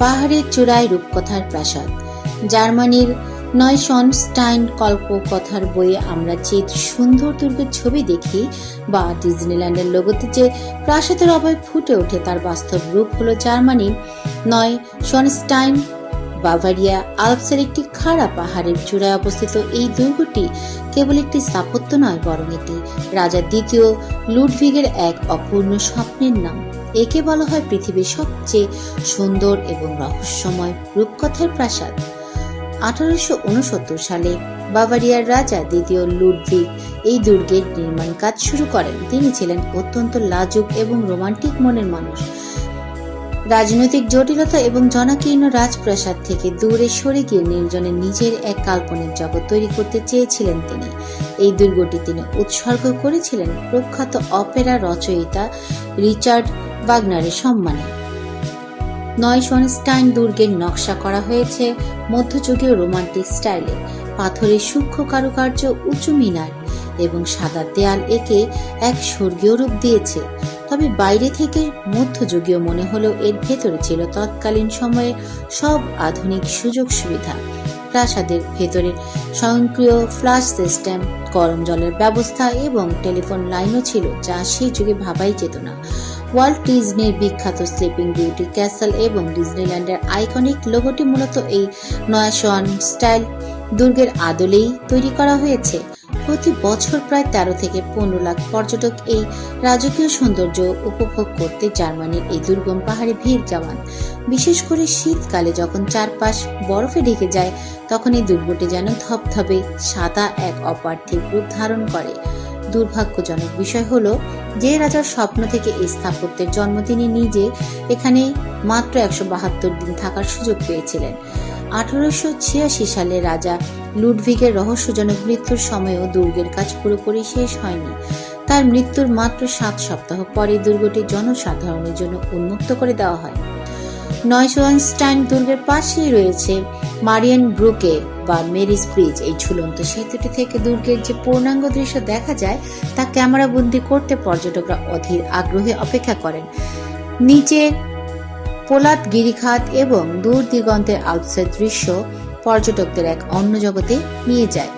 পাহাড়ের চূড়ায় রূপকথার প্রাসাদ। জার্মানির নয়শনস্টাইন কল্পকথার বইয়ে আমরা যে সুন্দর দুর্গের ছবি দেখি বা ডিজনিল্যান্ডের লোগোতে যে প্রাসাদের অবয়ব ফুটে ওঠে, তার বাস্তব রূপ হলো জার্মানির নয়শনস্টাইন বাভারিয়া আলপসের একটি খাড়া পাহাড়ের চূড়ায় অবস্থিত। এই দুর্গটি কেবল একটি স্থাপত্য নয়, বরং এটি রাজা দ্বিতীয় লুডভিগের এক অপূর্ণ স্বপ্নের নাম। একে বলা হয় পৃথিবীর সবচেয়ে সুন্দর এবং রহস্যময় রূপকথার প্রাসাদ। 1869 সালে বাভারিয়ার রাজা দ্বিতীয় লুডভিগ এই দুর্গের নির্মাণ কাজ শুরু করেন। তিনি ছিলেন অত্যন্ত লাজুক এবং রোমান্টিক মনের মানুষ। রাজনৈতিক জটিলতা এবং জনাকীর্ণ রাজপ্রাসাদ থেকে দূরে সরে গিয়ে নির্জনে নিজের এক কাল্পনিক জগৎ তৈরি করতে চেয়েছিলেন তিনি। এই দুর্গটি তিনি উৎসর্গ করেছিলেন প্রখ্যাত অপেরা রচয়িতা রিচার্ড ওয়াগনারের সম্মানে। নয়শনস্টাইন দুর্গের নকশা করা হয়েছে মধ্যযুগীয় রোমান্টিক স্টাইলে। পাথরের সূক্ষ্ম কারুকার্য, উঁচু মিনার এবং সাদা দেয়াল একে এক স্বর্গীয় রূপ দিয়েছে। তবে বাইরে থেকে মধ্যযুগীয় মনে হলেও এর ভেতরে ছিল তৎকালীন সময়ের সব আধুনিক সুযোগ সুবিধা। প্রাসাদের ভেতরে স্বয়ংক্রিয় ফ্লাশ সিস্টেম, গরম জলের ব্যবস্থা এবং টেলিফোন লাইনও ছিল, যা সেই যুগে ভাবাই যেত না। ওয়াল্ট ডিজনির বিখ্যাত স্লিপিং বিউটি ক্যাসেল এবং ডিজনিল্যান্ডের আইকনিক লোগোটি মূলত এই নয়শনস্টাইন দুর্গের আদলেই তৈরি করা হয়েছে। প্রতি বছর প্রায় 13 থেকে 15 লাখ পর্যটক এই রাজকীয় সৌন্দর্য উপভোগ করতে জার্মানির এই দুর্গম পাহাড়ে ভিড় জমান। বিশেষ করে শীতকালে যখন চারপাশ বরফে ঢেকে যায়, তখন এই দুর্গটি যেন ধবধবে সাদা এক অপার্থিব রূপ ধারণ করে। দুর্ভাগ্যজনক বিষয় হলো, যে রাজার স্বপ্ন থেকে এই স্থাপত্যের জন্ম, তিনি নিজে এখানে মাত্র 172 দিন থাকার সুযোগ পেয়েছিলেন। 1886 সালে রাজা লুডভিগের রহস্যজনক মৃত্যুর সময়েও দুর্গের কাজ পুরোপুরি শেষ হয়নি। তার মৃত্যুর মাত্র 7 সপ্তাহ পরে দুর্গটি জনসাধারণের জন্য উন্মুক্ত করে দেওয়া হয়। নয়শনস্টাইন দুর্গের পাশেই রয়েছে মারিয়েন ব্রুকে বা মেরিস ব্রিজ। এই ঝুলন্ত সেতুটি থেকে দুর্গের যে পূর্ণাঙ্গ দৃশ্য দেখা যায়, তা ক্যামেরাবন্দি করতে পর্যটকরা অধীর আগ্রহে অপেক্ষা করেন। নিচে পোলাদ গিরিখাত এবং দূর দিগন্তের আলপসের দৃশ্য পর্যটকদের এক অন্য জগতে নিয়ে যায়।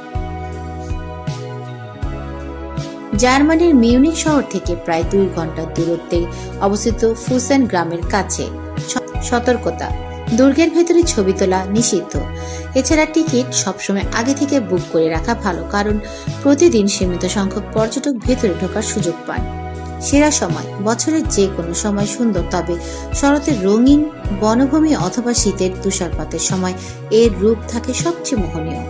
জার্মানির মিউনিখ শহর থেকে প্রায় 2 ঘন্টার দূরত্বে অবস্থিত ফুসেন গ্রামের কাছে। সতর্কতা: দুর্গের ভেতরে ছবি তোলা নিষিদ্ধ। এছাড়া টিকিট সবসময় আগে থেকে বুক করে রাখা ভালো, কারণ প্রতিদিন সীমিত সংখ্যক পর্যটক ভেতরে ঢোকার সুযোগ পান। সেরা সময়: বছরের যে কোনো সময় সুন্দর, তবে শরতের রঙিন বনভূমি অথবা শীতের তুষারপাতের সময় এর রূপ থাকে সবচেয়ে মোহনীয়।